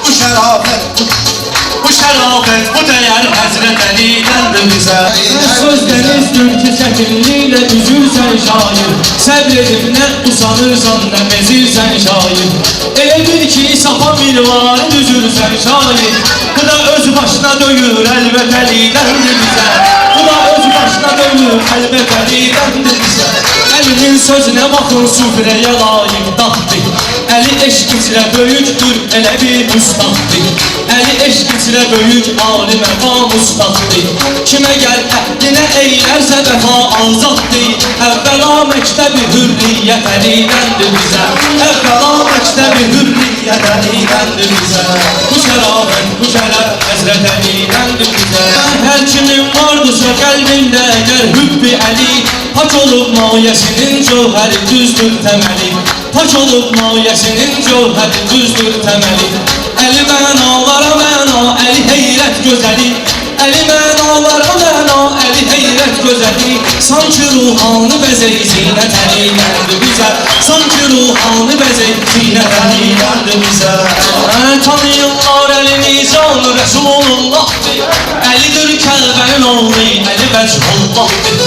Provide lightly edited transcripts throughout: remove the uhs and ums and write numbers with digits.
bu şərafət, bu dəyər Həzrət Əlidəndir bizə. Söz denizdir ki çətinliklə düzürsən şair, səbr edib nə usanırsan, nə bezirsən şair. Elə bil ki sapa mirvarı düzürsən şair, bu da öz başına döyür əlbət Əlidəndir bizə. Bu da öz başına döyür əlbət Əlidəndir bizə. Əlinin sözünə baxın süfrəyə layiq daddır, əli eşq içrə böyükdür elə bir ustaddır. Əli eşq içrə böyük ali məqam ustaddır. Kimə gəl əhlinə eylərsə vəfa azaddır. Əvvəla məktəbi hürriyyət Əlidəndir bizə. Əvvəla məktəbi hürriyyət Əlidəndir bizə. Bu şərafət, bu şərəf Həzrət Əlidəndir bizə. Hər kimin vardısa qəlbində əgər hübbi Əli, pak olub mayəsinin cövhəri düzdür təməli. Pak olub mayəsinin cövhəri düzdür təməli. Əli mənalara məna, əli heyrət gözəli. Əli mənalara məna, əli heyrət gözəli. Sanki ruhanı bəzək zinət Əlidəndir bizə. Sanki ruhanı bəzək zinət Əlidəndir bizə. Tanıyırlar əlini canı Rəsulullahdır. Əlidir Kəlbənin oğlu, Əli Vəchullahdır.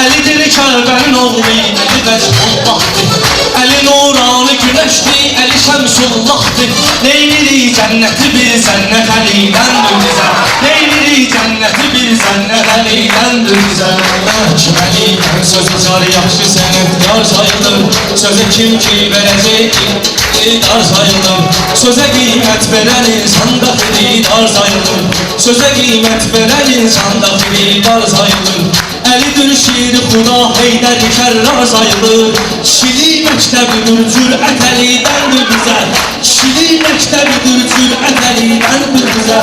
Əlidir Kəlbənin oğlu, Əli Vəchullahdır. Əli nurani güneşdir, Əli Şəmsullahdır. Neylirik cənnəti bir zənnət Əlidəndir bizə. Neylirik cənnəti bir zənnət Əlidəndir bizə. Kim Əlidən sözü car yaxşı sənətkar sayılır. Sözə kim ki verəcək dar sayılır. Sözə qiymət verən insanda xidar sayılır. Sözə qiymət verən insanda xidar sayılır. Əlidir şiir xuda Heydər kərrar sayılır. Kişili məktəbidir cürət Əlidəndir bizə. Kişili məktəbidir cürət Əlidəndir bizə.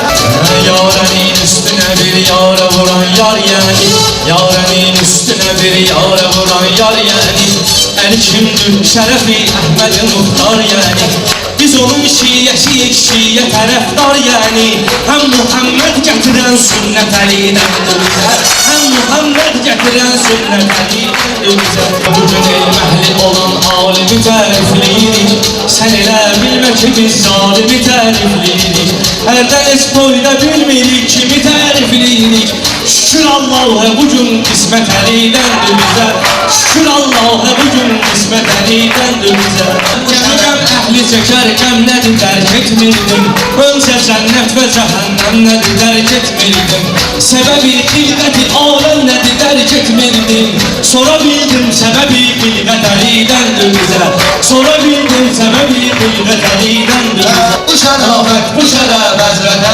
Yarənin üstünə bir yarə vuran yar yəni. Yarənin üstünə bir yarə vuran yar yəni. Əli kimdir şərəfi Əhməd-i Muxtar yəni. Biz onun şiyyəsiyik, şiyyə tərəfdar yəni. Həm Muhammed gətirən sünnət Əlidəndir bizə. Həm Muhammed gətirən sünnət Əlidəndir bizə. Bugün elməhli olan alimi tərifləyirik. Sən elə bilmə ki biz zalimi tərifləyirik. Hərdən heç boyda bilmirik kimi tərifləyirik. Şükür Allah'a bugün qismət Əlidəndir bizə. Şükür Allah'a bugün qismət Əlidəndir bizə. Qəm əhli çəkər, qəm nədir dərk etmirdim. Öncə cənnət və cəhənnəm nədir dərk etmirdim. Səbəbi xilqəti aləm nədir dərk etmirdim. Sonra bildim səbəbi xilqət Əlidəndir bizə. Sonra bildim səbəbi xilqət Əlidəndir bizə. Bu şərafət, Bu şərəf Həzrət